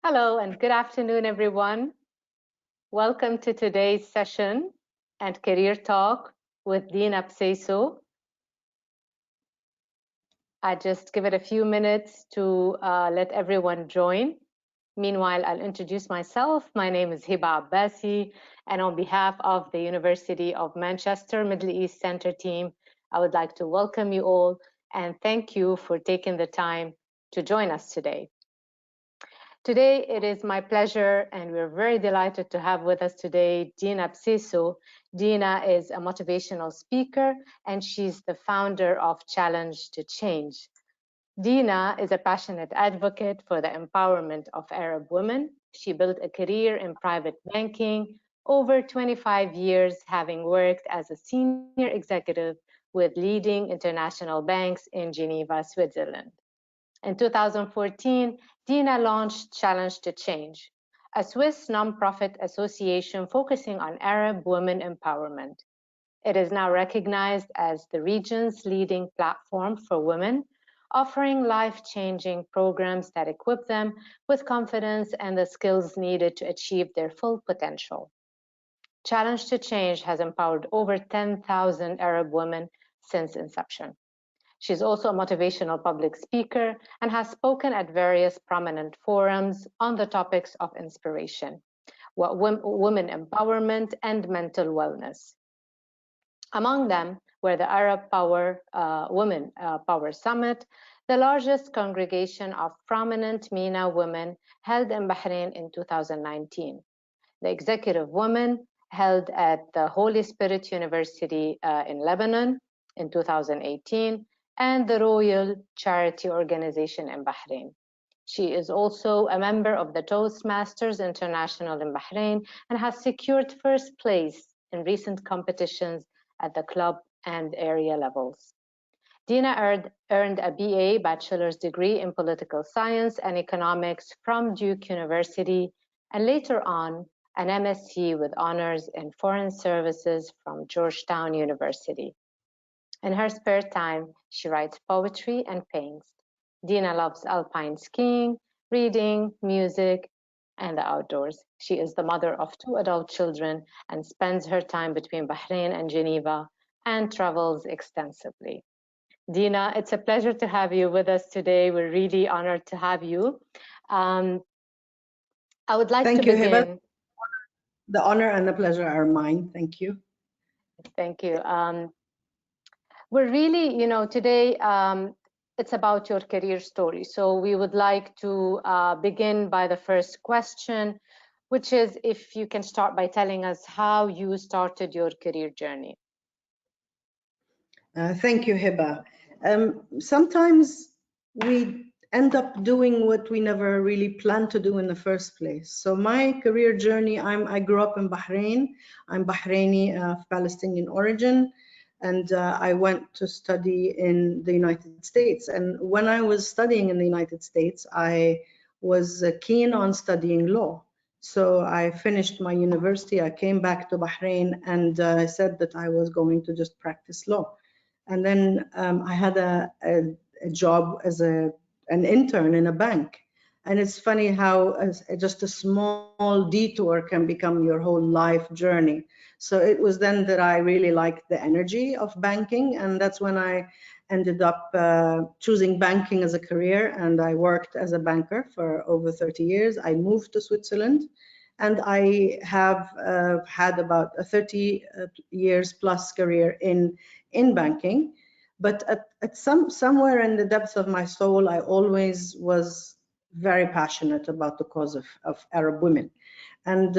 Hello and good afternoon, everyone. Welcome to today's session and Career Talk with Dina Bseisu. I just give it a few minutes to let everyone join. Meanwhile, I'll introduce myself. My name is Dina Bseisu, and on behalf of the University of Manchester Middle East Center team, I would like to welcome you all and thank you for taking the time to join us today. Today, it is my pleasure, and we're very delighted to have with us today Dina Bseisu. Dina is a motivational speaker, and she's the founder of Challenge to Change. Dina is a passionate advocate for the empowerment of Arab women. She built a career in private banking over 25 years, having worked as a senior executive with leading international banks in Geneva, Switzerland. In 2014, Dina launched Challenge to Change, a Swiss nonprofit association focusing on Arab women empowerment. It is now recognized as the region's leading platform for women, offering life-changing programs that equip them with confidence and the skills needed to achieve their full potential. Challenge to Change has empowered over 10,000 Arab women since inception. She's also a motivational public speaker and has spoken at various prominent forums on the topics of inspiration, women empowerment, and mental wellness. Among them were the Arab Women Power Summit, the largest congregation of prominent MENA women held in Bahrain in 2019, the Executive Women held at the Holy Spirit University in Lebanon in 2018, and the Royal Charity Organization in Bahrain. She is also a member of the Toastmasters International in Bahrain and has secured first place in recent competitions at the club and area levels. Dina earned a BA, bachelor's degree in political science and economics from Duke University, and later on an MSc with honors in foreign services from Georgetown University. In her spare time, she writes poetry and paints. Dina loves alpine skiing, reading, music, and the outdoors. She is the mother of 2 adult children and spends her time between Bahrain and Geneva and travels extensively. Dina, it's a pleasure to have you with us today. We're really honored to have you. Um, I would like to Thank you, Hiba. begin. The honor and the pleasure are mine. Thank you. Thank you. We're really, today it's about your career story. So we would like to begin by the first question, which is if you can start by telling us how you started your career journey. Thank you, Hiba. Sometimes we end up doing what we never really planned to do in the first place. So my career journey, I grew up in Bahrain. I'm Bahraini of Palestinian origin, and I went to study in the United States. And when I was studying in the United States, I was keen on studying law. So I finished my university, I came back to Bahrain, and I said that I was going to just practice law. And then I had a job as an intern in a bank. And it's funny how just a small detour can become your whole life journey. So it was then that I really liked the energy of banking. And that's when I ended up choosing banking as a career. And I worked as a banker for over 30 years. I moved to Switzerland. And I have had about a 30 years plus career in banking. But at somewhere in the depths of my soul, I always was very passionate about the cause of Arab women. And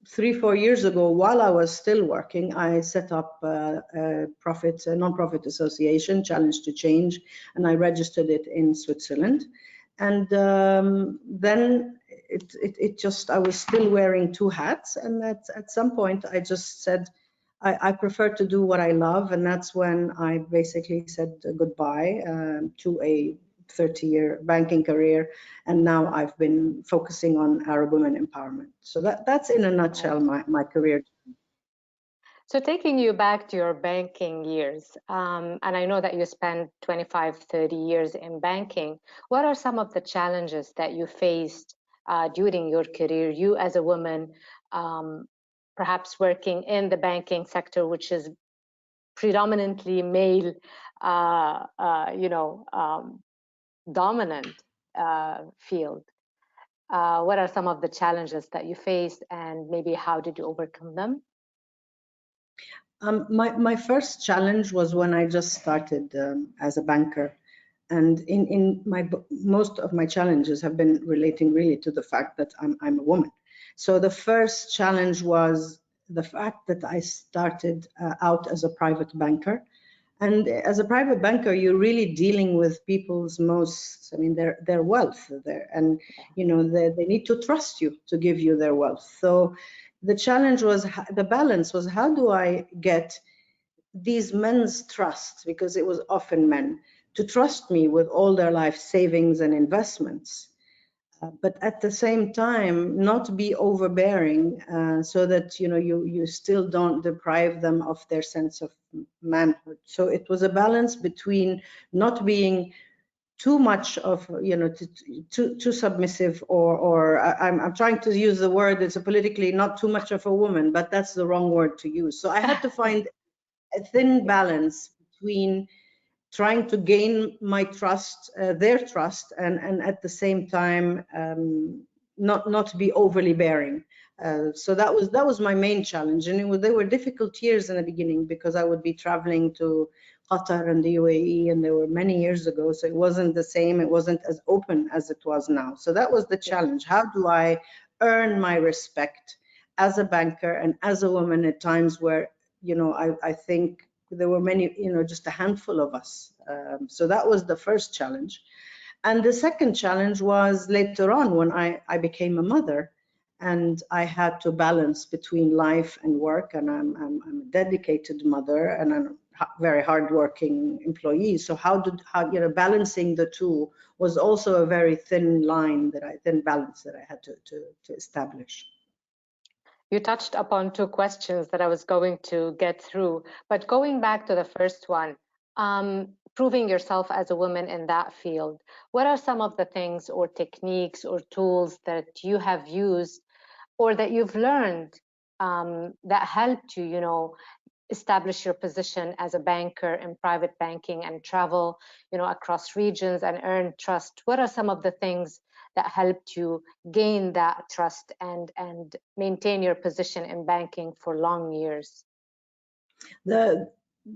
3-4 years ago, while I was still working, I set up a non-profit association, Challenge to Change, and I registered it in Switzerland. And then it just, I was still wearing 2 hats. And at some point, I just said, I prefer to do what I love. And that's when I basically said goodbye to a 30-year banking career. And now I've been focusing on Arab women empowerment. So that's in a nutshell my career. So taking you back to your banking years, and I know that you spent 25, 30 years in banking, what are some of the challenges that you faced during your career, you as a woman, perhaps working in the banking sector, which is predominantly male, dominant field. What are some of the challenges that you faced, and maybe how did you overcome them? My first challenge was when I just started as a banker. And in most of my challenges have been relating really to the fact that I'm a woman. So the first challenge was the fact that I started out as a private banker. And as a private banker, you're really dealing with people's their wealth there, and they need to trust you to give you their wealth. So the challenge was, the balance was, how do I get these men's trust, because it was often men, to trust me with all their life savings and investments, but at the same time not be overbearing, so that you still don't deprive them of their sense of manhood. So it was a balance between not being too much of too submissive, or I'm trying to use the word, it's a politically not too much of a woman, but that's the wrong word to use. So I had to find a thin balance between trying to gain my trust, their trust, and at the same time not be overly bearing. So that was my main challenge, and they were difficult years in the beginning, because I would be traveling to Qatar and the UAE, and they were many years ago, so it wasn't the same, it wasn't as open as it was now. So that was the challenge. How do I earn my respect as a banker and as a woman at times where I think there were many, just a handful of us. So that was the first challenge. And the second challenge was later on when I became a mother, and I had to balance between life and work, and I'm a dedicated mother, and I'm a very hardworking employee. So how balancing the two was also a very thin balance that I had to establish. You touched upon two questions that I was going to get through, but going back to the first one, proving yourself as a woman in that field, what are some of the things or techniques or tools that you have used or that you've learned that helped you, establish your position as a banker in private banking and travel, across regions and earn trust? What are some of the things that helped you gain that trust and maintain your position in banking for long years?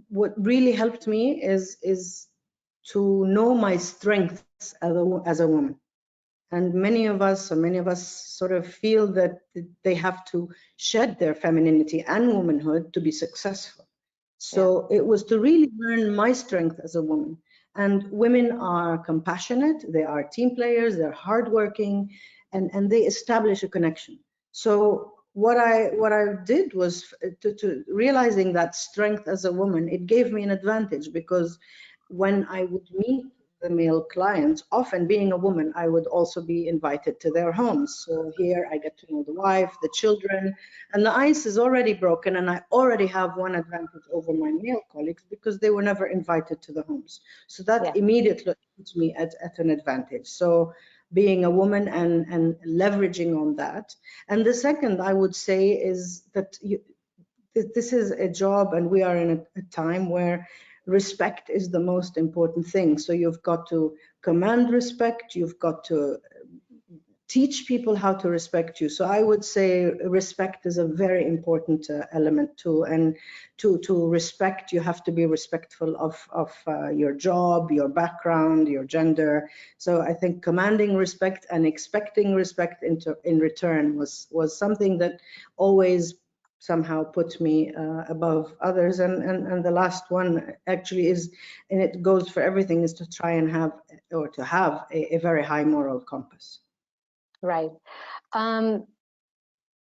What really helped me is to know my strengths as a woman. And many of us sort of feel that they have to shed their femininity and womanhood to be successful. So it was to really learn my strength as a woman. And women are compassionate, they are team players, they're hardworking, and they establish a connection. So what I did was to realizing that strength as a woman, it gave me an advantage, because when I would meet the male clients, often being a woman, I would also be invited to their homes. So here I get to know the wife, the children, and the ice is already broken, and I already have one advantage over my male colleagues because they were never invited to the homes. So that immediately puts me at an advantage. So being a woman and leveraging on that. And the second I would say is that this is a job, and we are in a time where respect is the most important thing. So you've got to command respect, you've got to teach people how to respect you. So I would say respect is a very important element too. And to respect, you have to be respectful of your job, your background, your gender. So I think commanding respect and expecting respect in return was something that always somehow put me above others. And the last one actually is, and it goes for everything, is to try and have a very high moral compass. Right.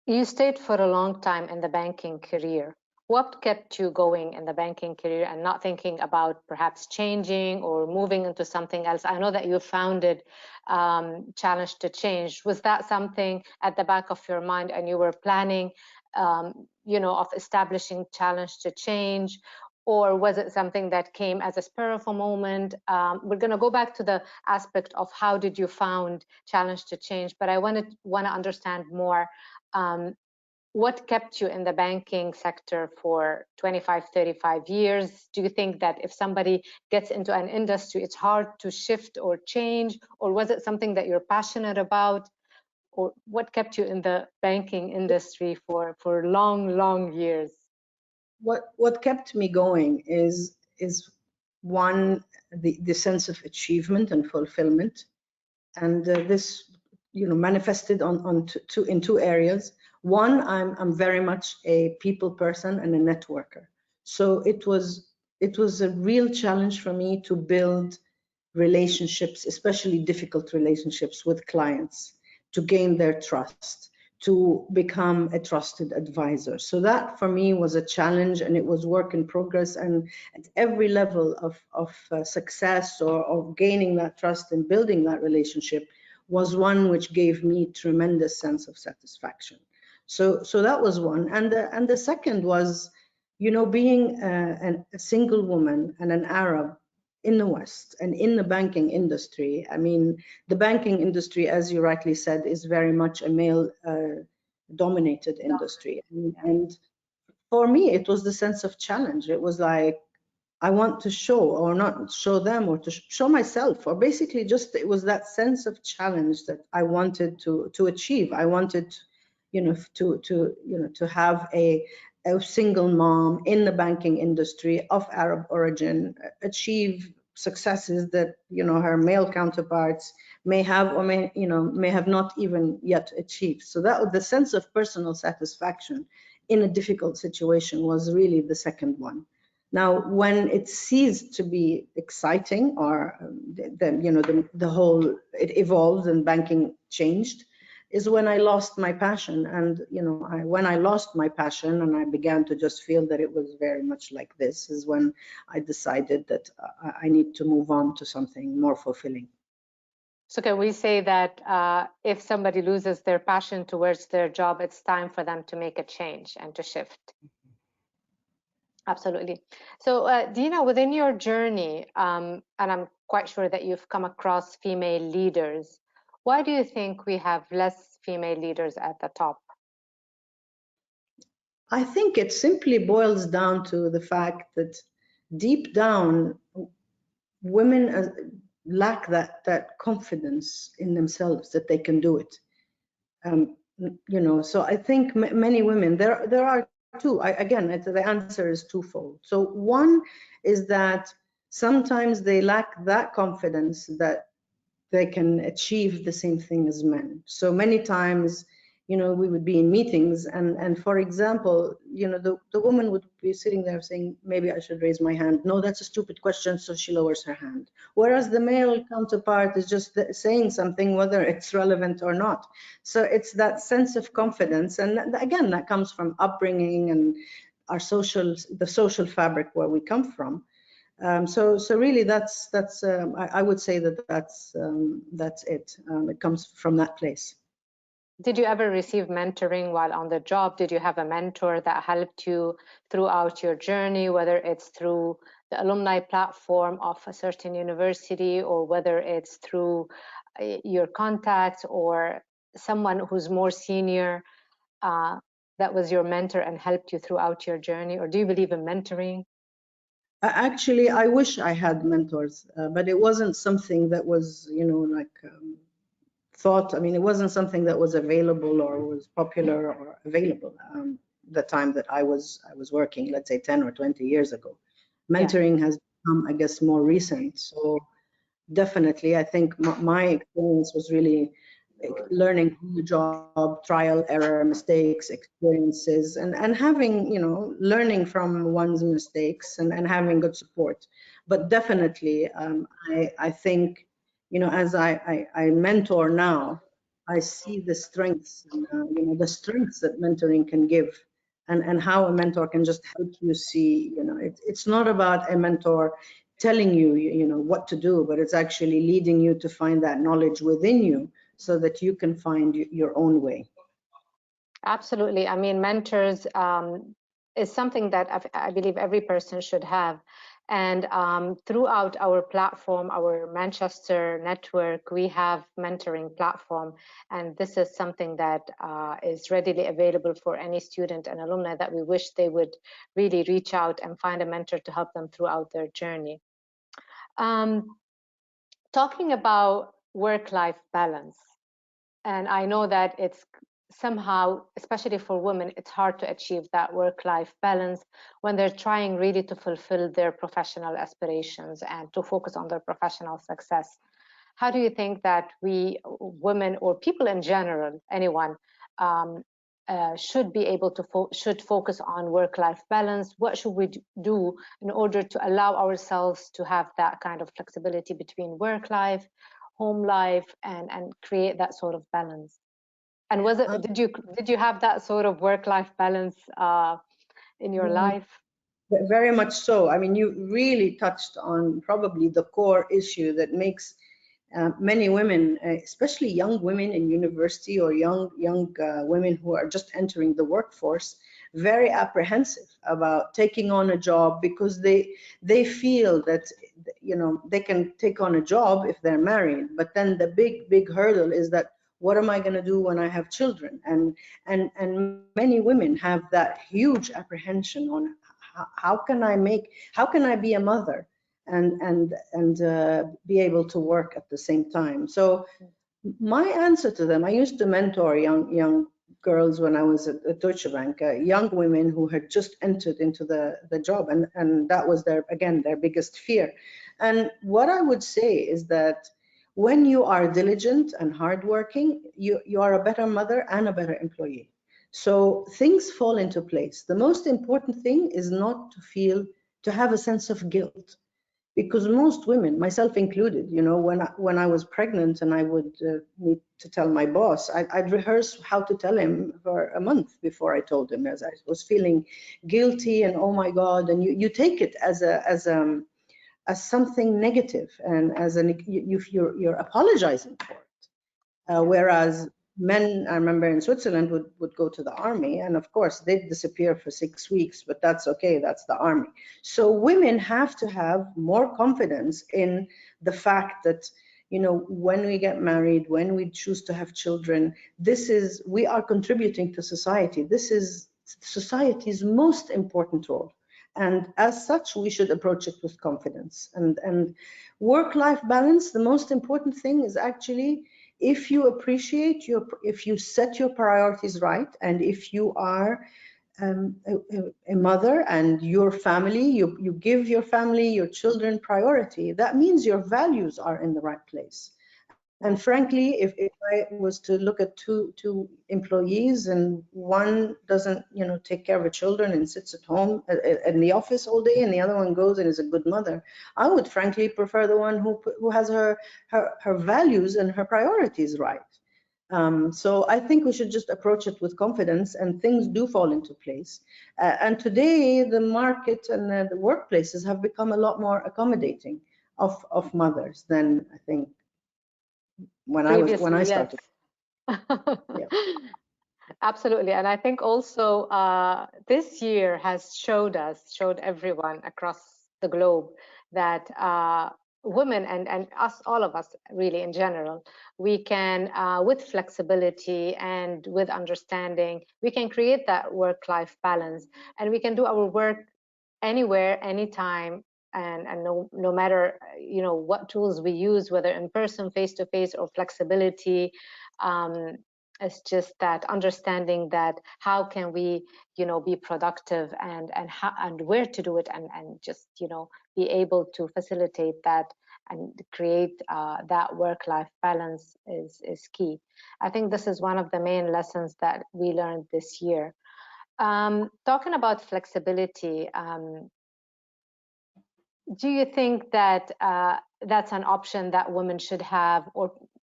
You stayed for a long time in the banking career. What kept you going in the banking career and not thinking about perhaps changing or moving into something else? I know that you founded Challenge to Change. Was that something at the back of your mind, and you were planning, of establishing Challenge to Change? or was it something that came as a spur of a moment? We're going to go back to the aspect of how did you found challenge to change, but I want to understand more. What kept you in the banking sector for 25, 35 years? Do you think that if somebody gets into an industry, it's hard to shift or change? Or was it something that you're passionate about? Or what kept you in the banking industry for long, long years? What kept me going is one, the sense of achievement and fulfillment, and this manifested in two areas. One, I'm very much a people person and a networker, so it was a real challenge for me to build relationships, especially difficult relationships with clients, to gain their trust, to become a trusted advisor. So that for me was a challenge, and it was work in progress. And at every level of success or of gaining that trust and building that relationship was one which gave me tremendous sense of satisfaction. So that was one. And the second was, being a single woman and an Arab in the West and in the banking industry. I mean, the banking industry, as you rightly said, is very much a male dominated industry. And for me, it was the sense of challenge. It was like, I want to show, or not show them, or to show myself, or basically just, it was that sense of challenge that I wanted to achieve. I wanted, to have a single mom in the banking industry of Arab origin achieve successes that, her male counterparts may have, or may have not even yet achieved. So that the sense of personal satisfaction in a difficult situation was really the second one. Now, when it ceased to be exciting, or the whole, it evolved and banking changed, is when I lost my passion. And when I lost my passion and I began to just feel that it was very much like this, is when I decided that I need to move on to something more fulfilling. So can we say that if somebody loses their passion towards their job, it's time for them to make a change and to shift? Absolutely. So Dina, within your journey, and I'm quite sure that you've come across female leaders, why do you think we have less female leaders at the top? I think it simply boils down to the fact that deep down, women lack that confidence in themselves that they can do it. So I think many women, there are two. Again, the answer is twofold. So one is that sometimes they lack that confidence that they can achieve the same thing as men. So many times, we would be in meetings, and for example, the woman would be sitting there saying, maybe I should raise my hand. No, that's a stupid question, so she lowers her hand. Whereas the male counterpart is just saying something, whether it's relevant or not. So it's that sense of confidence, and again, that comes from upbringing and the social fabric where we come from. So really, that's I would say that's it. It comes from that place. Did you ever receive mentoring while on the job? Did you have a mentor that helped you throughout your journey, whether it's through the alumni platform of a certain university, or whether it's through your contacts or someone who's more senior that was your mentor and helped you throughout your journey? Or do you believe in mentoring? Actually, I wish I had mentors, but it wasn't something that was, thought. I mean, it wasn't something that was available or was popular or available the time that I was working, let's say 10 or 20 years ago. Mentoring has become, I guess, more recent. So definitely, I think my experience was really learning on the job, trial, error, mistakes, experiences, and having, learning from one's mistakes and having good support. But definitely, I think, as I mentor now, I see the strengths, the strengths that mentoring can give, and how a mentor can just help you see, it's not about a mentor telling you, what to do, but it's actually leading you to find that knowledge within you so that you can find your own way. Absolutely. I mean, mentors, is something that I believe every person should have. And throughout our platform, our Manchester network, we have mentoring platform. And this is something that is readily available for any student and alumni that we wish they would really reach out and find a mentor to help them throughout their journey. Talking about work-life balance, and I know that it's somehow, especially for women, it's hard to achieve that work-life balance when they're trying really to fulfill their professional aspirations and to focus on their professional success. How do you think that we women, or people in general, anyone, should be able to should focus on work-life balance? What should we do in order to allow ourselves to have that kind of flexibility between work life, home life, and create that sort of balance? And was it did you have that sort of work-life balance in your life? Very much so. I mean, you really touched on probably the core issue that makes many women, especially young women in university or young women who are just entering the workforce, very apprehensive about taking on a job, because they feel that, you know, they can take on a job if they're married, but then the big hurdle is that, what am I going to do when I have children? And many women have that huge apprehension on how can I be a mother and be able to work at the same time. So my answer to them, I used to mentor young girls when I was at Deutsche Bank, young women who had just entered into the job, and that was their biggest fear. And what I would say is that when you are diligent and hardworking, you are a better mother and a better employee. So things fall into place. The most important thing is not to have a sense of guilt, because most women, myself included, you know, when I was pregnant and I would need to tell my boss, I'd rehearse how to tell him for a month before I told him, as I was feeling guilty and oh my God, and you take it as something negative, and as you're apologizing for it. Whereas men, I remember in Switzerland, would go to the army, and of course they'd disappear for 6 weeks, but that's okay, that's the army. So women have to have more confidence in the fact that, you know, when we get married, when we choose to have children, we are contributing to society. This is society's most important role. And as such, we should approach it with confidence. And work-life balance, the most important thing is actually, if you appreciate if you set your priorities right, and if you are a mother and your family, you give your family, your children priority, that means your values are in the right place. And frankly, if I was to look at two employees, and one doesn't, you know, take care of her children and sits at home in the office all day, and the other one goes and is a good mother, I would frankly prefer the one who has her values and her priorities right. So I think we should just approach it with confidence, and things do fall into place. And today, the market and the workplaces have become a lot more accommodating of mothers than, I think, when Previously, I yes. started. Yeah. Absolutely. And I think also this year has showed everyone across the globe that women and us, all of us really in general, we can, with flexibility and with understanding, we can create that work-life balance, and we can do our work anywhere, anytime, and no matter, you know, what tools we use, whether in person, face-to-face, or flexibility. It's just that understanding that how can we, you know, be productive, and how and where to do it, and just, you know, be able to facilitate that and create that work-life balance is key. I think this is one of the main lessons that we learned this year. Talking about flexibility, do you think that that's an option that women should have, or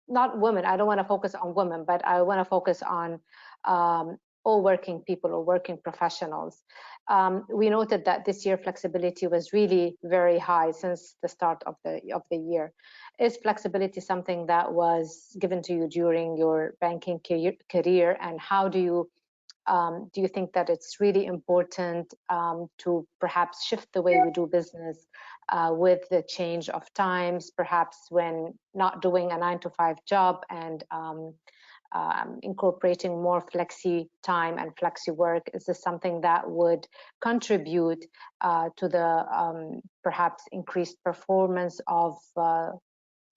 not women? I don't want to focus on women, but I want to focus on all working people or working professionals. We noted that this year flexibility was really very high since the start of the year. Is flexibility something that was given to you during your banking career, and how do you Do you think that it's really important to perhaps shift the way we do business with the change of times, perhaps when not doing a 9-to-5 job and incorporating more flexi time and flexi work? Is this something that would contribute to the perhaps increased performance of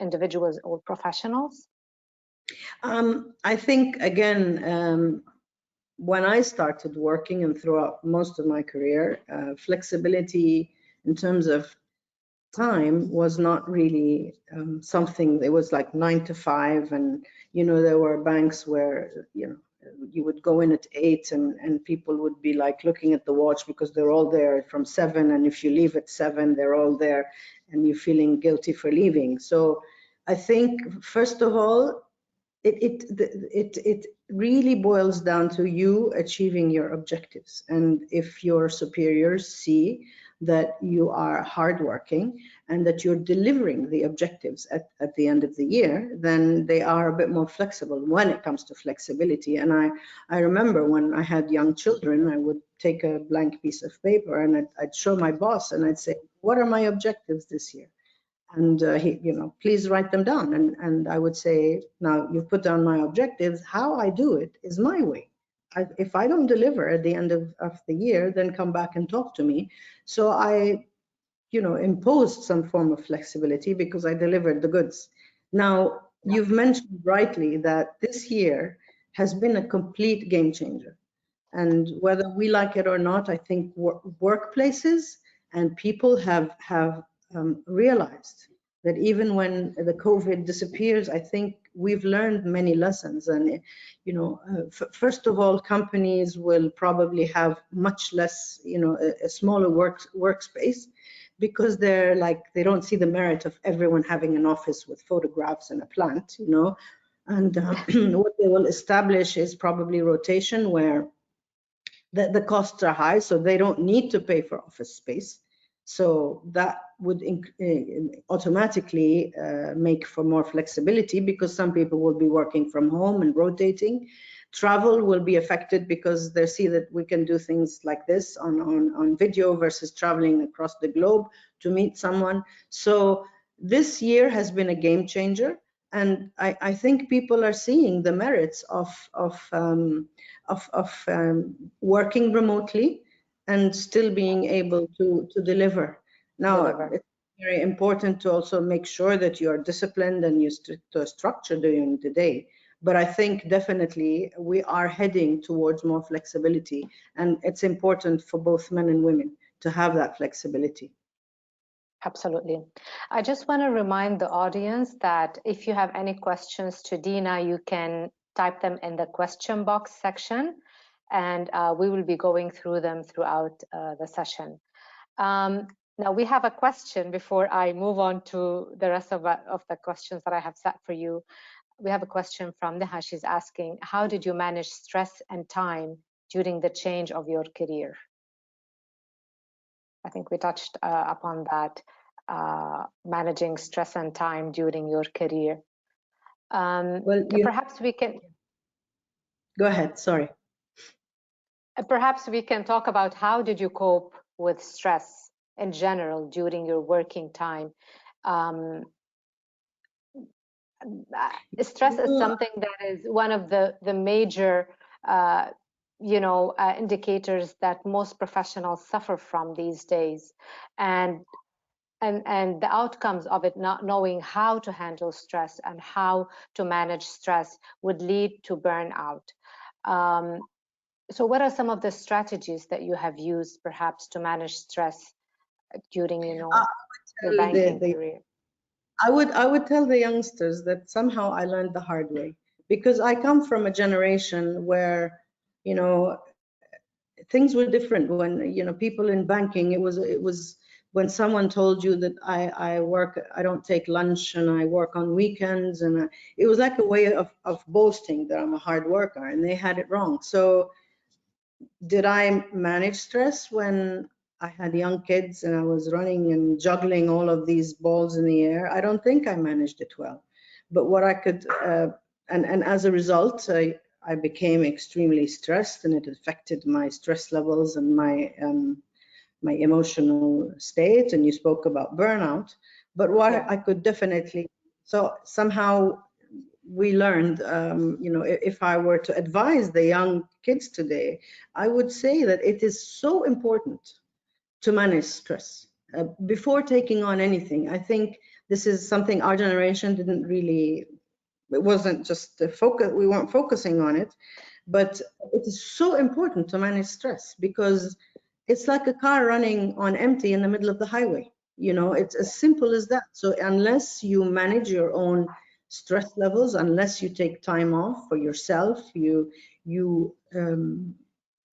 individuals or professionals? I think, again, when I started working and throughout most of my career, flexibility in terms of time was not really something. It was like 9 to 5, and there were banks where you would go in at 8 and people would be like looking at the watch because they're all there from 7, and if you leave at 7, they're all there and you're feeling guilty for leaving. So I think, first of all, it really boils down to you achieving your objectives. And if your superiors see that you are hardworking and that you're delivering the objectives at the end of the year, then they are a bit more flexible when it comes to flexibility. And I remember when I had young children, I would take a blank piece of paper and I'd show my boss and I'd say, what are my objectives this year? And he, please write them down. And I would say, now you've put down my objectives. How I do it is my way. If I don't deliver at the end of the year, then come back and talk to me. So I, imposed some form of flexibility because I delivered the goods. Now, you've mentioned rightly that this year has been a complete game changer. And whether we like it or not, I think workplaces and people have realized that even when the COVID disappears, I think we've learned many lessons. And first of all, companies will probably have much less, a smaller workspace, because they don't see the merit of everyone having an office with photographs and a plant, and what they will establish is probably rotation, where the costs are high, so they don't need to pay for office space. So that would automatically make for more flexibility, because some people will be working from home and rotating. Travel will be affected because they see that we can do things like this on video versus traveling across the globe to meet someone. So this year has been a game changer. And I think people are seeing the merits of working remotely and still being able to deliver. Now, it's very important to also make sure that you are disciplined and you stick to a structure during the day. But I think definitely we are heading towards more flexibility, and it's important for both men and women to have that flexibility. Absolutely. I just want to remind the audience that if you have any questions to Dina, you can type them in the question box section, and we will be going through them throughout the session. Now, we have a question before I move on to the rest of the questions that I have set for you. We have a question from Neha. She's asking, how did you manage stress and time during the change of your career? I think we touched upon that, managing stress and time during your career. Well, perhaps we can... Go ahead, sorry. Perhaps we can talk about how did you cope with stress in general during your working time. Stress is something that is one of the major indicators that most professionals suffer from these days, and the outcomes of it, not knowing how to handle stress and how to manage stress, would lead to burnout. So what are some of the strategies that you have used perhaps to manage stress during your banking career? I would tell the youngsters that somehow I learned the hard way, because I come from a generation where things were different. When people in banking, it was when someone told you that I don't take lunch and I work on weekends, and it was like a way of boasting that I'm a hard worker, and they had it wrong. So did I manage stress when I had young kids and I was running and juggling all of these balls in the air? I don't think I managed it well. But what I could, and as a result, I became extremely stressed, and it affected my stress levels and my emotional state. And you spoke about burnout, but what Yeah. I could definitely, so somehow we learned, if I were to advise the young kids today, I would say that it is so important to manage stress before taking on anything. I think this is something our generation didn't really, it wasn't just the focus, we weren't focusing on it, but it is so important to manage stress because it's like a car running on empty in the middle of the highway. It's as simple as that. So unless you manage your own stress levels, unless you take time off for yourself, you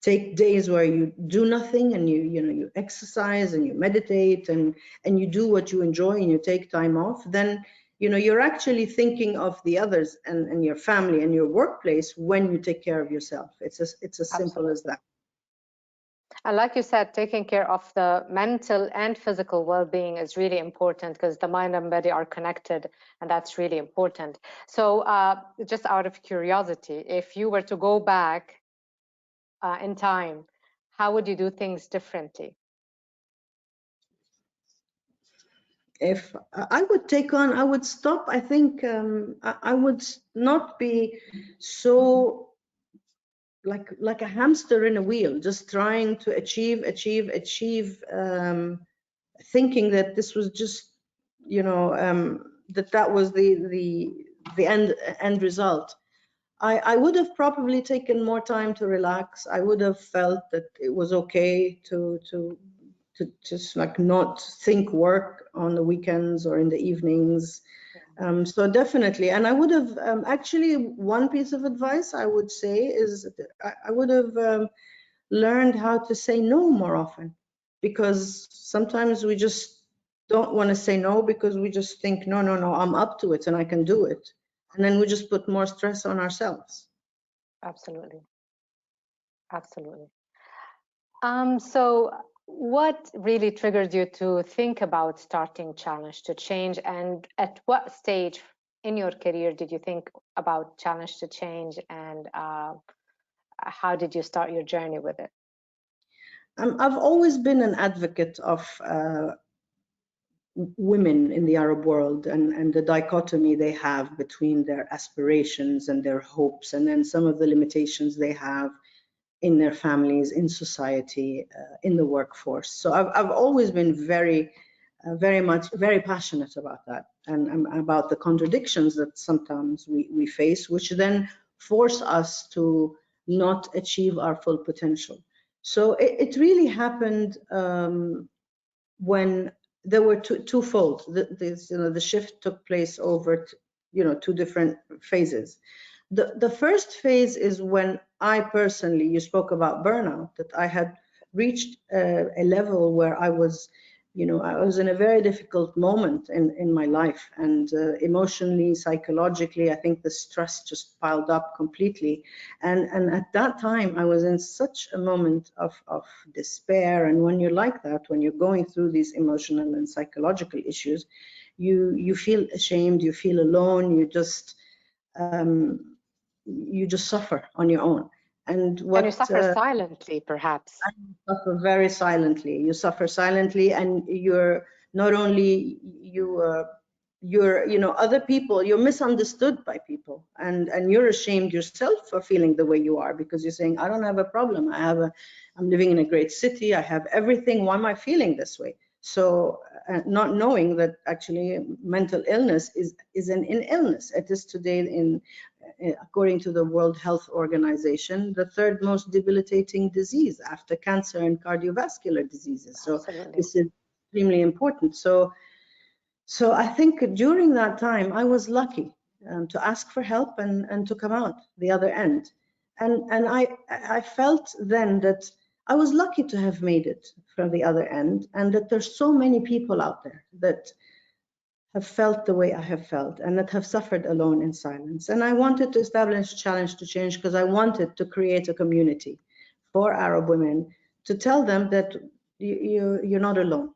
take days where you do nothing, and you exercise and you meditate and you do what you enjoy and you take time off, then you're actually thinking of the others and your family and your workplace when you take care of yourself. It's as simple Absolutely. as that. And like you said, taking care of the mental and physical well-being is really important because the mind and body are connected, and that's really important. So just out of curiosity, if you were to go back in time, how would you do things differently? If I would take on, I would stop. I think I would not be so like a hamster in a wheel, just trying to achieve, thinking that this was just, that was the end result. I would have probably taken more time to relax. I would have felt that it was okay to just like not think work on the weekends or in the evenings. So definitely, and I would have actually, one piece of advice I would say is I would have learned how to say no more often, because sometimes we just don't want to say no because we just think, no, no, no, I'm up to it and I can do it. And then we just put more stress on ourselves. Absolutely. Absolutely. So what really triggered you to think about starting Challenge to Change, and at what stage in your career did you think about Challenge to Change, and how did you start your journey with it? I've always been an advocate of women in the Arab world, and the dichotomy they have between their aspirations and their hopes, and then some of the limitations they have in their families, in society, in the workforce. So I've always been very passionate about that, and about the contradictions that sometimes we face, which then force us to not achieve our full potential. So it really happened when there were twofold. The shift took place over two different phases. The first phase is when I personally, you spoke about burnout, that I had reached a level where I was in a very difficult moment in my life, and emotionally, psychologically, I think the stress just piled up completely. And at that time, I was in such a moment of despair. And when you're like that, when you're going through these emotional and psychological issues, you feel ashamed, you feel alone, you just suffer on your own. And And you suffer silently, perhaps. suffer very silently. You suffer silently, and you're not only you're other people. You're misunderstood by people, and you're ashamed yourself for feeling the way you are, because you're saying, I don't have a problem. I'm living in a great city. I have everything. Why am I feeling this way? So not knowing that actually mental illness is an illness. It is today, according to the World Health Organization, the third most debilitating disease after cancer and cardiovascular diseases. So Absolutely. this is extremely important. So I think during that time I was lucky to ask for help and to come out the other end. And I felt then that I was lucky to have made it from the other end, and that there's so many people out there that have felt the way I have felt, and that have suffered alone in silence. And I wanted to establish Challenge to Change because I wanted to create a community for Arab women, to tell them that you're not alone.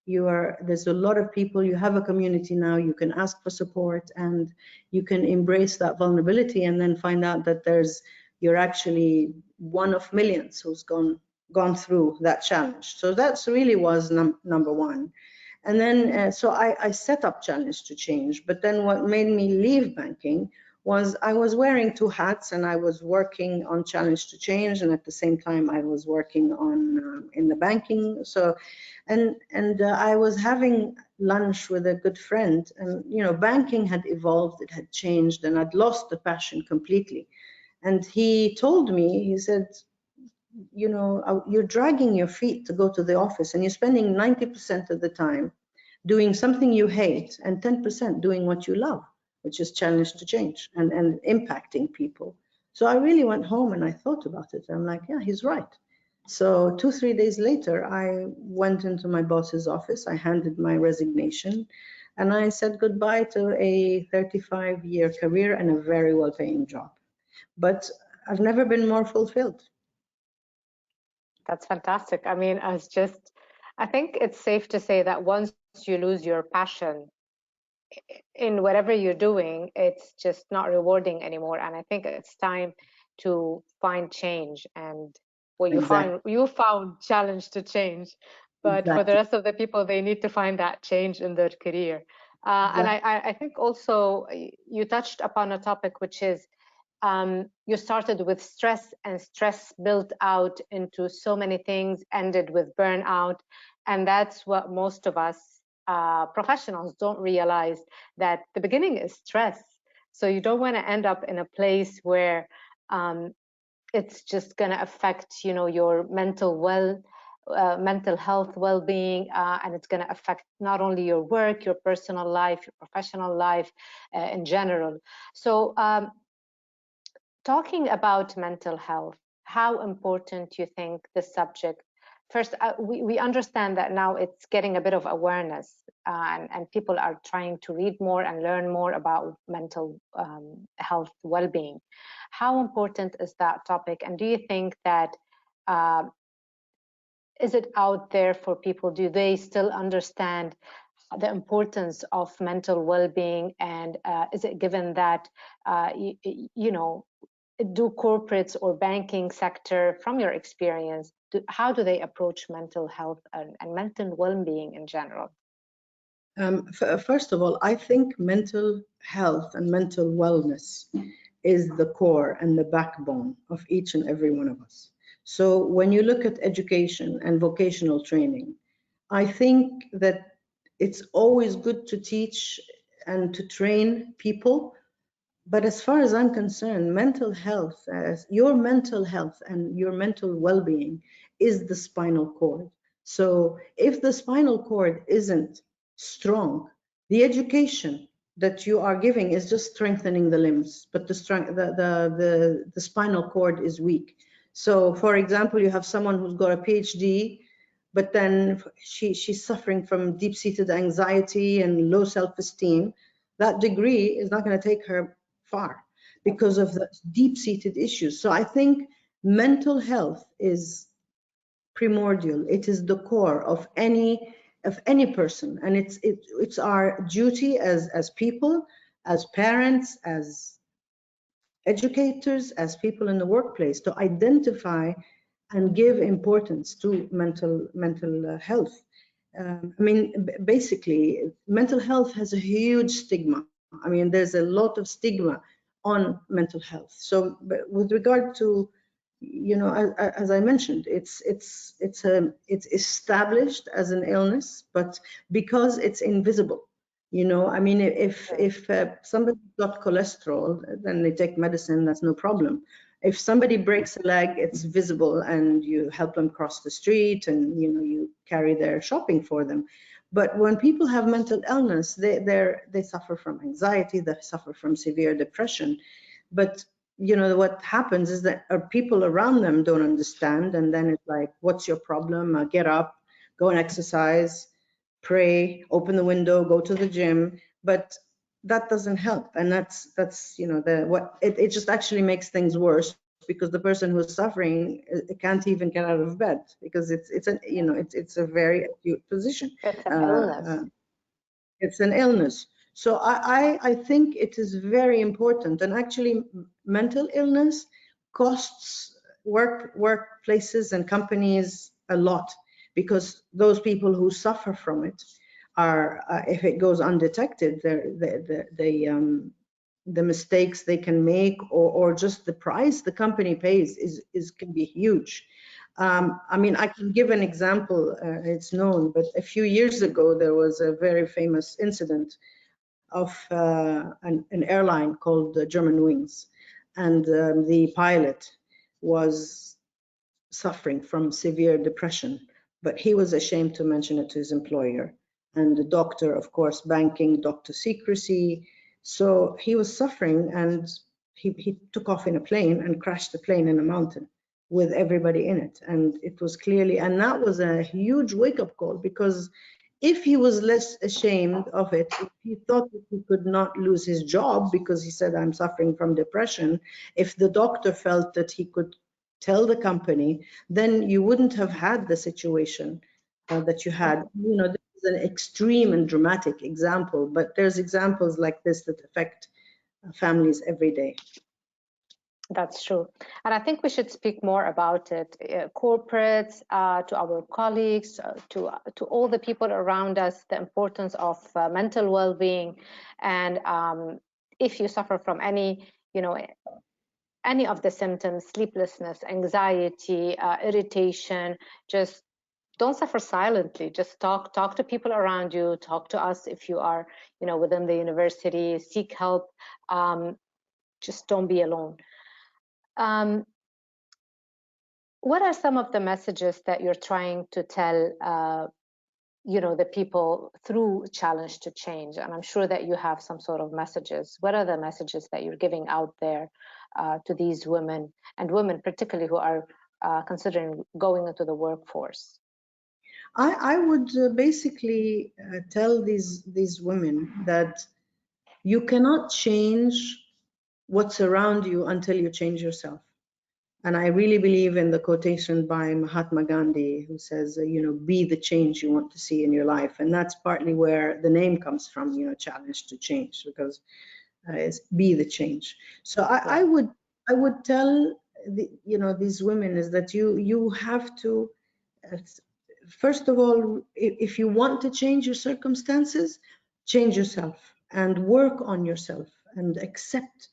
There's a lot of people. You have a community now. You can ask for support, and you can embrace that vulnerability, and then find out that there's you're actually one of millions who's gone through that challenge. So that's really was number one. And then, so I set up Challenge to Change. But then what made me leave banking was I was wearing two hats, and I was working on Challenge to Change, and at the same time I was working on in the banking. So, and I was having lunch with a good friend, and banking had evolved, it had changed, and I'd lost the passion completely. And he told me, he said, you're dragging your feet to go to the office, and you're spending 90% of the time doing something you hate and 10% doing what you love, which is Challenge to Change and impacting people. So I really went home and I thought about it. I'm like, yeah, he's right. So 2-3 days later, I went into my boss's office. I handed my resignation, and I said goodbye to a 35-year career and a very well-paying job. But I've never been more fulfilled. That's fantastic. I mean, I think it's safe to say that once you lose your passion in whatever you're doing, it's just not rewarding anymore. And I think it's time to find change. And well, Exactly. you found Challenge to Change, but for the Exactly. rest of the people, they need to find that change in their career. And Exactly. I think also you touched upon a topic, which is you started with stress, and stress built out into so many things, ended with burnout. And that's what most of us professionals don't realize, that the beginning is stress. So you don't want to end up in a place where it's just going to affect, your mental health, well-being, and it's going to affect not only your work, your personal life, your professional life in general. So talking about mental health, how important you think this subject? First, we understand that now it's getting a bit of awareness, and people are trying to read more and learn more about mental health well-being. How important is that topic? And do you think that uh, is it out there for people? Do they still understand the importance of mental well-being? And is it given that, do corporates or banking sector, from your experience, how do they approach mental health and mental well-being in general? First of all, I think mental health and mental wellness is the core and the backbone of each and every one of us. So when you look at education and vocational training, I think that it's always good to teach and to train people. But as far as I'm concerned, mental health, your mental health and your mental well-being is the spinal cord. So if the spinal cord isn't strong, the education that you are giving is just strengthening the limbs, but the spinal cord is weak. So for example, you have someone who's got a PhD, but then she's suffering from deep-seated anxiety and low self-esteem. That degree is not going to take her far because of the deep-seated issues. So I think mental health is primordial. It is the core of any person, and it's our duty as people, as parents, as educators, as people in the workplace, to identify and give importance to mental health. I mean, basically, mental health has a huge stigma. I mean, there's a lot of stigma on mental health. So, with regard to, as I mentioned, it's established as an illness, but because it's invisible. I mean, if somebody's got cholesterol, then they take medicine, that's no problem. If somebody breaks a leg, it's visible, and you help them cross the street, and you carry their shopping for them. But when people have mental illness, they suffer from anxiety, they suffer from severe depression. But what happens is that people around them don't understand, and then it's like, what's your problem? Get up, go and exercise, pray, open the window, go to the gym. But that doesn't help, and that's it just actually makes things worse, because the person who's suffering can't even get out of bed, because it's a very acute position. It's an illness. It's an illness. So I think it is very important, and actually mental illness costs workplaces and companies a lot, because those people who suffer from it are, if it goes undetected, the mistakes they can make, or just the price the company pays can be huge. I mean, I can give an example, it's known, but a few years ago, there was a very famous incident of an airline called German Wings. And the pilot was suffering from severe depression, but he was ashamed to mention it to his employer. And the doctor, of course, banking doctor secrecy. So he was suffering, and he took off in a plane and crashed the plane in a mountain with everybody in it. And it was clearly, and that was a huge wake-up call, because if he was less ashamed of it, if he thought that he could not lose his job because he said, I'm suffering from depression, if the doctor felt that he could tell the company, then you wouldn't have had the situation that you had. You know, this is an extreme and dramatic example, but there's examples like this that affect families every day. That's true. And I think we should speak more about it, corporates, to our colleagues, to all the people around us, the importance of mental well-being. And if you suffer from any, any of the symptoms, sleeplessness, anxiety, irritation, just don't suffer silently. Just talk to people around you, talk to us if you are, within the university, seek help. Just don't be alone. What are some of the messages that you're trying to tell, the people through Challenge to Change? And I'm sure that you have some sort of messages. What are the messages that you're giving out there to these women, and women particularly who are considering going into the workforce? I would basically tell these women that you cannot change what's around you until you change yourself. And I really believe in the quotation by Mahatma Gandhi, who says, be the change you want to see in your life. And that's partly where the name comes from, Challenge to Change, because it's be the change. So I would tell these women is that you have to, first of all, if you want to change your circumstances, change yourself and work on yourself and accept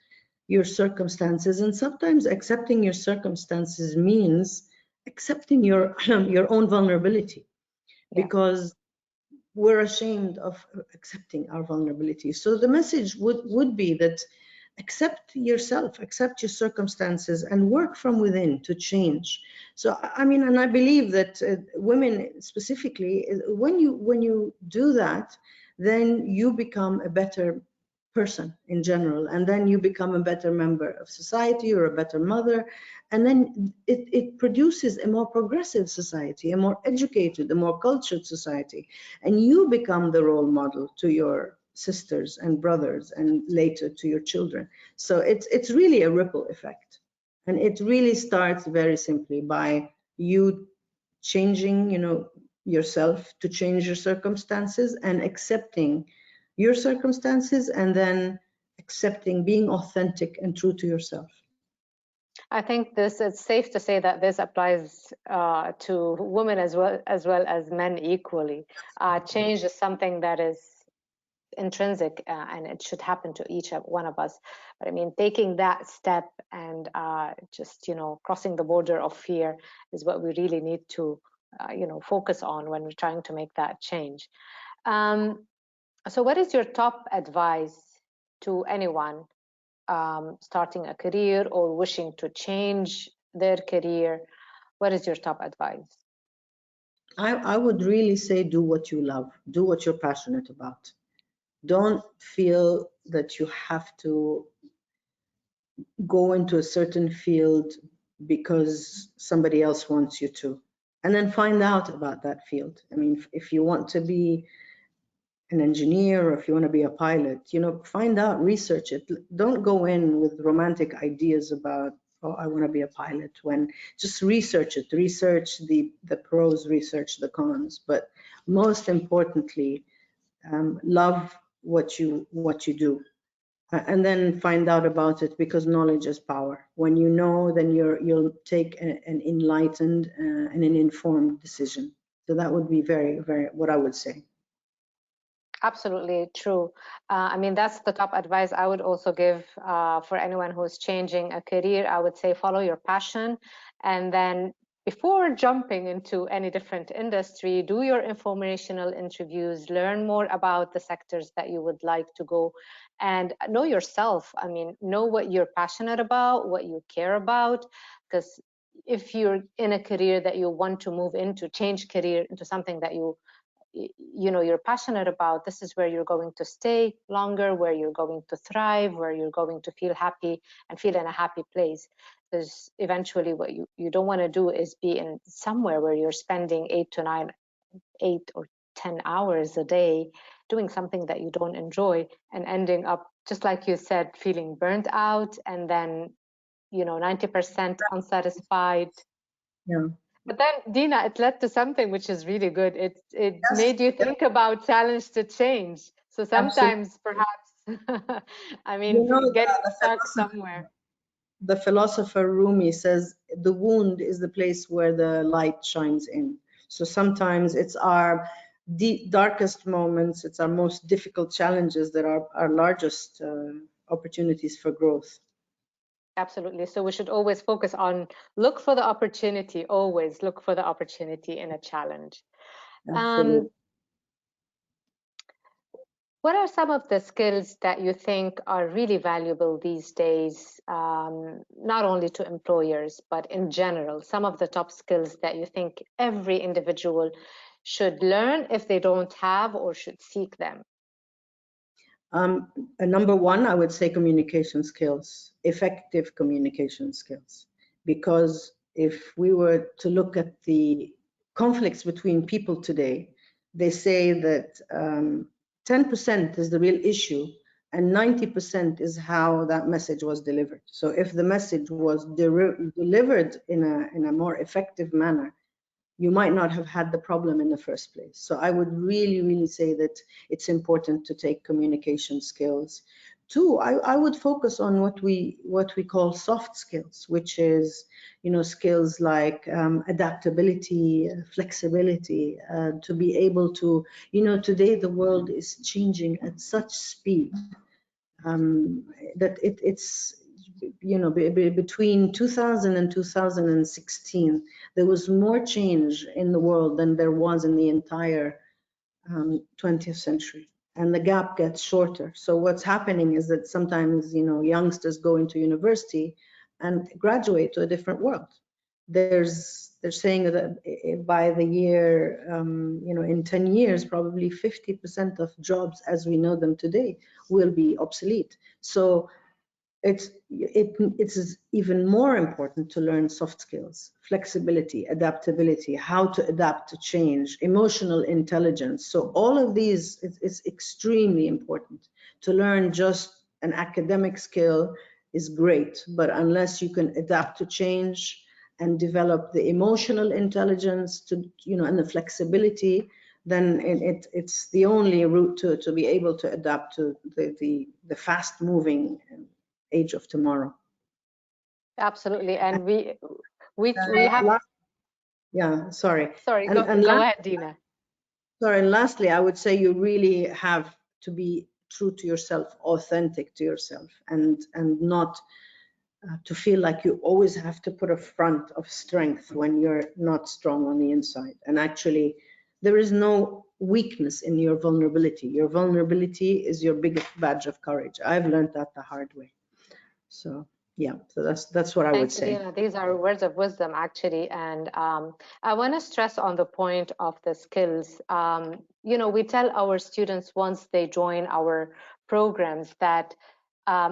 your circumstances. And sometimes accepting your circumstances means accepting your own vulnerability, because we're ashamed of accepting our vulnerability. So the message would be that accept yourself, accept your circumstances, and work from within to change. So I mean, and I believe that women specifically, when you do that, then you become a better person in general, and then you become a better member of society or a better mother, and then it produces a more progressive society, a more educated, a more cultured society, and you become the role model to your sisters and brothers and later to your children. So it's really a ripple effect, and it really starts very simply by you changing yourself to change your circumstances and accepting your circumstances, and then accepting being authentic and true to yourself. I think it's safe to say that this applies to women as well as men equally. Change is something that is intrinsic, and it should happen to each one of us. But I mean, taking that step and just crossing the border of fear is what we really need to focus on when we're trying to make that change. So what is your top advice to anyone starting a career or wishing to change their career? What is your top advice? I would really say do what you love, do what you're passionate about. Don't feel that you have to go into a certain field because somebody else wants you to, and then find out about that field. I mean, if you want to be an engineer, or if you want to be a pilot, find out, research it. Don't go in with romantic ideas about, oh, I want to be a pilot, when just research it, research the pros, research the cons, but most importantly, love what you do. and then find out about it, because knowledge is power. When you know, then you'll take an enlightened and an informed decision. So that would be very, very what I would say. Absolutely true. I mean, that's the top advice I would also give for anyone who's changing a career. I would say follow your passion, and then before jumping into any different industry, do your informational interviews, learn more about the sectors that you would like to go, and know yourself. I mean, know what you're passionate about, what you care about, because if you're in a career that you want to move into, change career into something that you're passionate about, this is where you're going to stay longer, where you're going to thrive, where you're going to feel happy and feel in a happy place. Because eventually what you don't want to do is be in somewhere where you're spending 8 or 10 hours a day doing something that you don't enjoy, and ending up, just like you said, feeling burnt out, and then 90% unsatisfied. Yeah. But then, Dina, it led to something which is really good. It Yes. made you think about challenge to change. So Absolutely. sometimes, perhaps, I You mean, know, getting the stuck somewhere. philosopher Rumi says the wound is the place where the light shines in. So sometimes it's our darkest moments, it's our most difficult challenges that are our largest opportunities for growth. Absolutely. So we should always focus on look for the opportunity. Always look for the opportunity in a challenge. Absolutely. What are some of the skills that you think are really valuable these days, not only to employers, but in general? Some of the top skills that you think every individual should learn if they don't have, or should seek them? Number one, I would say communication skills, effective communication skills. Because if we were to look at the conflicts between people today, they say that 10% is the real issue and 90% is how that message was delivered. So if the message was delivered in a more effective manner, you might not have had the problem in the first place. So I would really, really say that it's important to take communication skills. Two, I would focus on what we call soft skills, which is, skills like adaptability, flexibility, to be able to, today the world is changing at such speed that it's between 2000 and 2016 there was more change in the world than there was in the entire 20th century, and the gap gets shorter. So what's happening is that sometimes youngsters go into university and graduate to a different world. They're saying that by the year in 10 years probably 50% of jobs as we know them today will be obsolete. So it's even more important to learn soft skills, flexibility, adaptability, how to adapt to change, emotional intelligence. So all of these is extremely important. To learn just an academic skill is great, but unless you can adapt to change and develop the emotional intelligence and the flexibility, then it's the only route to be able to adapt to the fast moving age of tomorrow. Absolutely. And we have. Yeah, sorry. Sorry, And go ahead, Dina. sorry, and lastly, I would say you really have to be true to yourself, authentic to yourself, and not to feel like you always have to put a front of strength when you're not strong on the inside. And actually, there is no weakness in your vulnerability. Your vulnerability is your biggest badge of courage. I've learned that the hard way. So yeah, so that's what I would Thank you, say. Dina. These are words of wisdom, actually. And I want to stress on the point of the skills. We tell our students once they join our programs that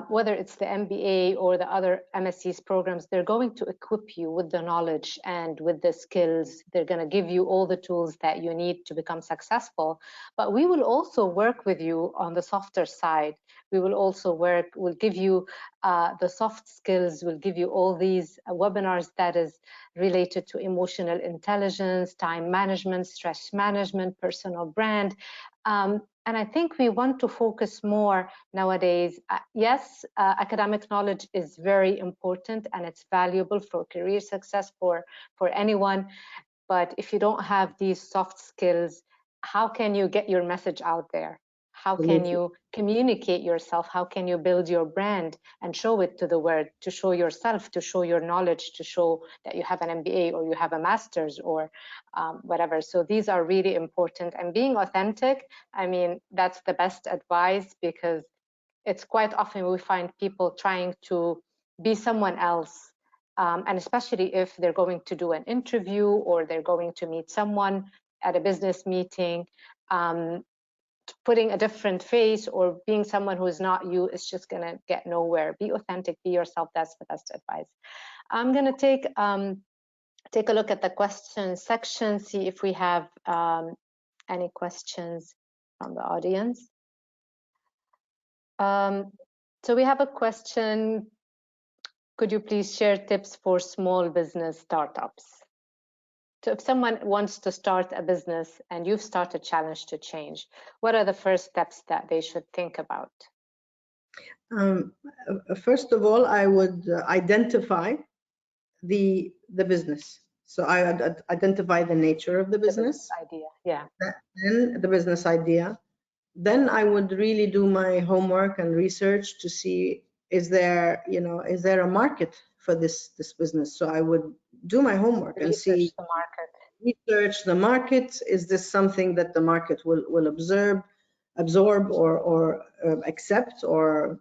whether it's the MBA or the other MSC's programs, they're going to equip you with the knowledge and with the skills. They're going to give you all the tools that you need to become successful. But we will also work with you on the softer side. We will also we'll give you the soft skills, we'll give you all these webinars that is related to emotional intelligence, time management, stress management, personal brand. And I think we want to focus more nowadays. Yes, academic knowledge is very important and it's valuable for career success for anyone. But if you don't have these soft skills, how can you get your message out there? How can you communicate yourself? How can you build your brand and show it to the world, to show yourself, to show your knowledge, to show that you have an MBA or you have a master's or whatever. So these are really important. And being authentic, I mean, that's the best advice, because it's quite often we find people trying to be someone else. And especially if they're going to do an interview or they're going to meet someone at a business meeting, putting a different face or being someone who is not you is just going to get nowhere. Be authentic, be yourself. That's the best advice. I'm going to take a look at the question section, see if we have any questions from the audience. So we have a question. Could you please share tips for small business startups? So if someone wants to start a business and you've started Challenge to Change, what are the first steps that they should think about? First of all, I would identify the business. So I would identify the nature of the business. Idea, yeah. Then the business idea. Then I would really do my homework and research to see, is there a market for this business? So I would do my homework and see the market. Research the market. Is this something that the market will absorb or accept or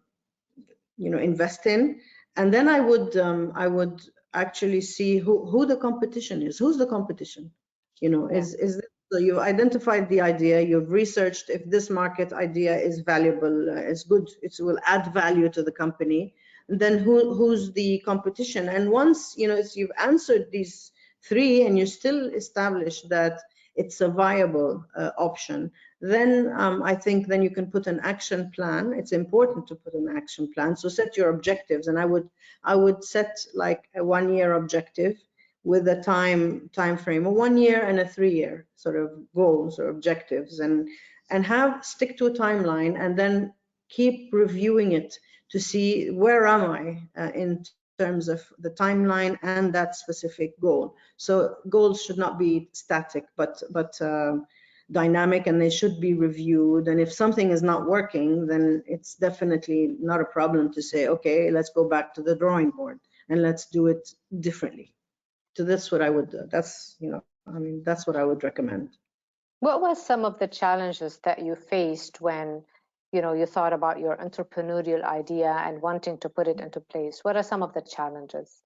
invest in? And then I would actually see who the competition is. Who's the competition? Is this, so you identified the idea, you've researched if this market idea is valuable, is good, it will add value to the company. And then who's the competition? And once you've answered these three and you still establish that it's a viable option, then I think then you can put an action plan. It's important to put an action plan. So set your objectives, and I would set like a 1-year objective with a time frame, a 1 year and a 3-year sort of goals or objectives, and stick to a timeline, and then keep reviewing it to see where am I in terms of the timeline and that specific goal. So goals should not be static, but dynamic, and they should be reviewed. And if something is not working, then it's definitely not a problem to say, okay, let's go back to the drawing board and let's do it differently. So that's what I would, that's what I would recommend. What was some of the challenges that you faced when, you thought about your entrepreneurial idea and wanting to put it into place? What are some of the challenges?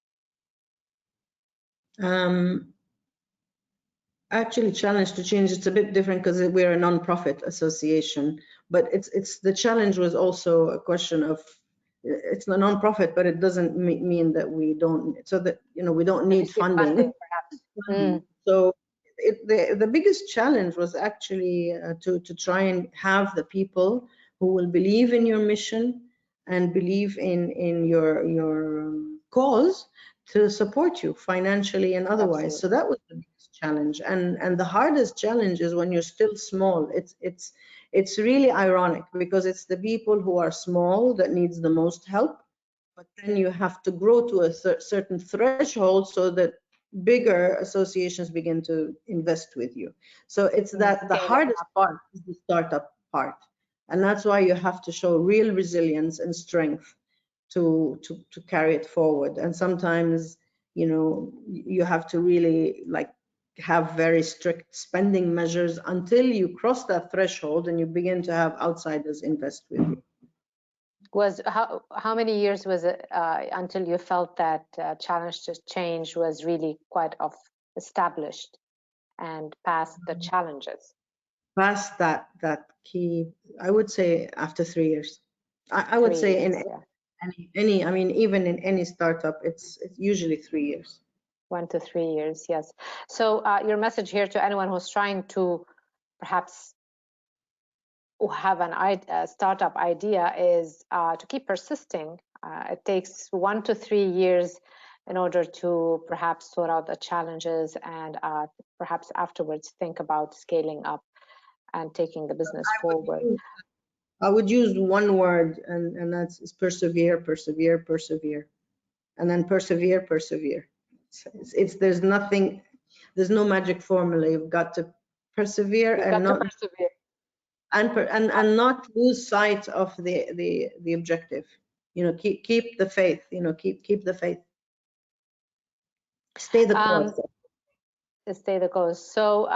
Actually, Challenge to Change, it's a bit different because we're a non-profit association, but it's the challenge was also a question of, it's a non-profit, but it doesn't mean that we don't, so that we don't need funding perhaps. So the biggest challenge was actually to try and have the people who will believe in your mission and believe in your cause to support you financially and otherwise. Absolutely. So that was the biggest challenge, and the hardest challenge is when you're still small. It's really ironic because it's the people who are small that needs the most help, but then you have to grow to a certain threshold so that bigger associations begin to invest with you. So it's that the hardest part is the startup part, and that's why you have to show real resilience and strength to carry it forward. And sometimes you have to really have very strict spending measures until you cross that threshold and you begin to have outsiders invest with you. Was how many years was it until you felt that Challenge to Change was really quite established and past the challenges? Past that key, I would say after 3 years. I would say in any, I mean, even in any startup, it's usually 3 years. 1 to 3 years, yes. So your message here to anyone who's trying to perhaps have a startup idea is to keep persisting. It takes 1 to 3 years in order to perhaps sort out the challenges and perhaps afterwards think about scaling up. and taking the business forward. I would use one word, and that's persevere, persevere, persevere, and then persevere, persevere. There's nothing, there's no magic formula. You've got to persevere and not persevere. and not lose sight of the objective. You know, keep the faith. You know, keep the faith. Stay the course. Stay the course. So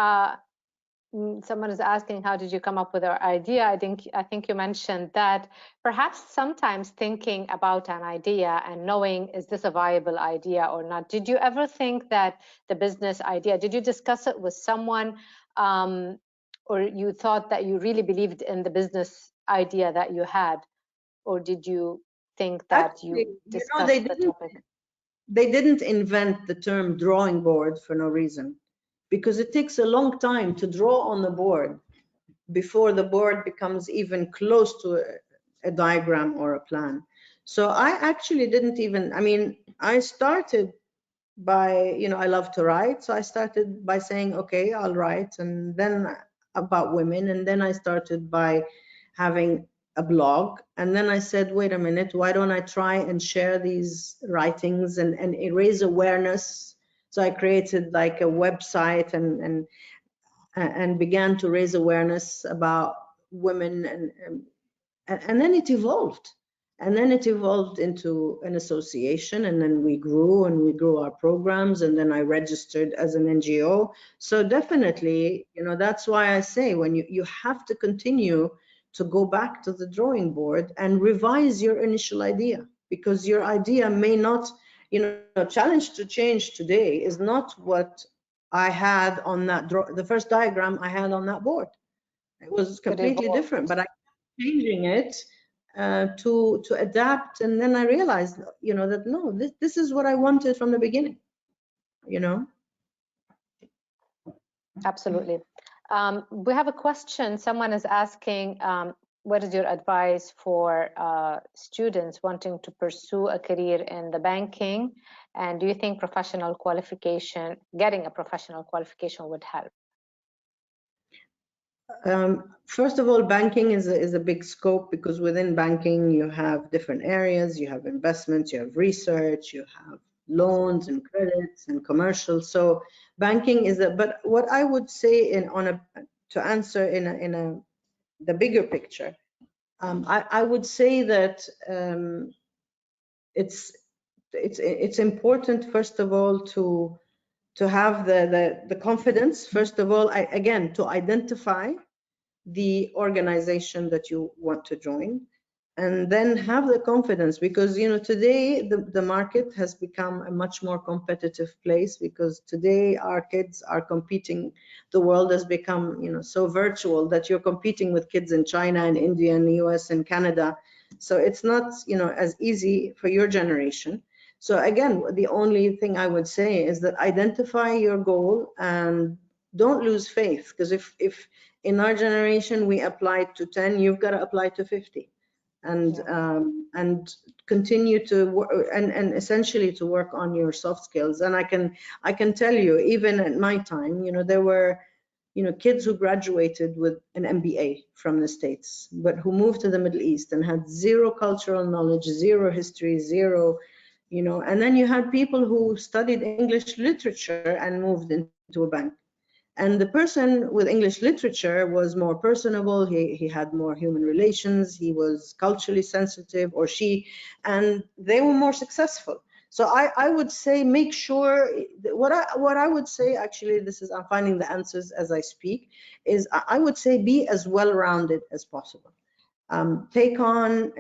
someone is asking, how did you come up with our idea? I think you mentioned that perhaps sometimes thinking about an idea and knowing, is this a viable idea or not? Did you ever think that the business idea, did you discuss it with someone, or you thought that you really believed in the business idea that you had, or did you think that Actually, you discussed the topic? They didn't invent the term drawing board for no reason, because it takes a long time to draw on the board before the board becomes even close to a diagram or a plan. So I actually didn't even, I mean, I started by, you know, I love to write. So I started by saying, okay, I'll write, and then about women. And then I started by having a blog. And then I said, wait a minute, why don't I try and share these writings and raise awareness? So I created like a website and began to raise awareness about women, and then it evolved. And then it evolved into an association, and then we grew our programs, and then I registered as an NGO. So definitely, you know, that's why I say when you have to continue to go back to the drawing board and revise your initial idea, because your idea may not, you know, challenge to change today is not what I had on that the first diagram I had on that board. It was completely different, but I kept changing it to adapt. And then I realized, you know, that no, this is what I wanted from the beginning, you know. Absolutely. We have a question. Someone is asking, what is your advice for students wanting to pursue a career in the banking? And do you think professional qualification, getting a professional qualification would help? First of all, banking is a big scope, because within banking you have different areas. You have investments, you have research, you have loans and credits and commercial. So banking is but what I would say to answer in the bigger picture, I would say that it's important, first of all, to have the confidence, first of all, again, to identify the organization that you want to join, and then have the confidence, because, you know, today the market has become a much more competitive place, because today our kids are competing. The world has become, you know, so virtual that you're competing with kids in China and India and the US and Canada. So it's not, you know, as easy for your generation. So again, the only thing I would say is that identify your goal and don't lose faith, because if in our generation we applied to 10, you've got to apply to 50, and continue to work and essentially to work on your soft skills. And I can tell you, even at my time, you know, there were, you know, kids who graduated with an MBA from the States, but who moved to the Middle East and had zero cultural knowledge, zero history, zero, you know. And then you had people who studied English literature and moved into a bank. And the person with English literature was more personable. He had more human relations. He was culturally sensitive, or she, and they were more successful. So I would say, make sure, what I would say, actually, I'm finding the answers as I speak, is I would say be as well-rounded as possible. Take on,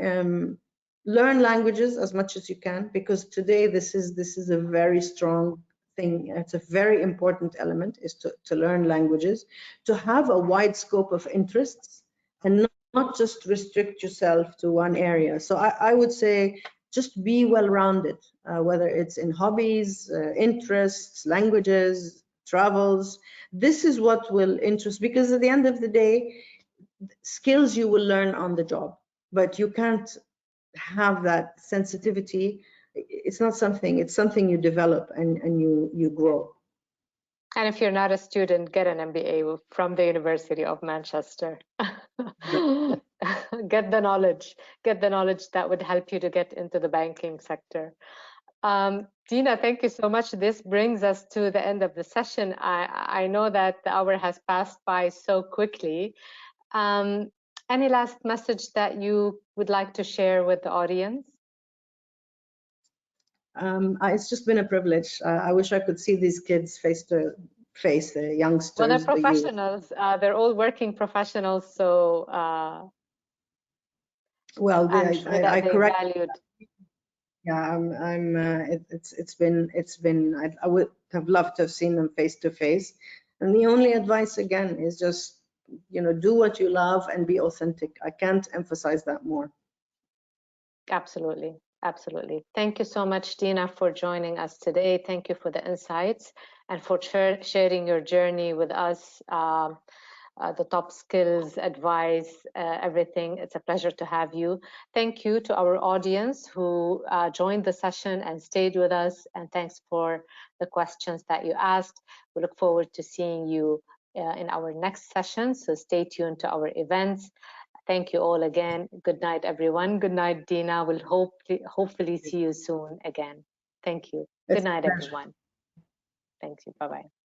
learn languages as much as you can, because today this is a very strong thing. It's a very important element, is to learn languages, to have a wide scope of interests, and not just restrict yourself to one area. So I would say just be well-rounded, whether it's in hobbies, interests, languages, travels. This is what will interest, because at the end of the day, skills you will learn on the job, but you can't have that sensitivity. It's not something, it's something you develop and you grow. And if you're not a student, get an MBA from the University of Manchester. Get the knowledge that would help you to get into the banking sector. Dina, thank you so much. This brings us to the end of the session. I know that the hour has passed by so quickly. Any last message that you would like to share with the audience? It's just been a privilege. I wish I could see these kids face to face, the youngsters, Well, they're the youth. professionals. They're all working professionals, so well, I'm sure that they correct. valued. Yeah, it's been. I would have loved to have seen them face to face. And the only advice again is just, do what you love and be authentic. I can't emphasize that more. Absolutely. Absolutely. Thank you so much, Dina, for joining us today. Thank you for the insights and for sharing your journey with us, the top skills, advice, everything. It's a pleasure to have you. Thank you to our audience who joined the session and stayed with us. And thanks for the questions that you asked. We look forward to seeing you in our next session. So stay tuned to our events. Thank you all again. Good night, everyone. Good night, Dina. We'll hopefully see you soon again. Thank you. Good night, everyone. Thank you. Bye-bye.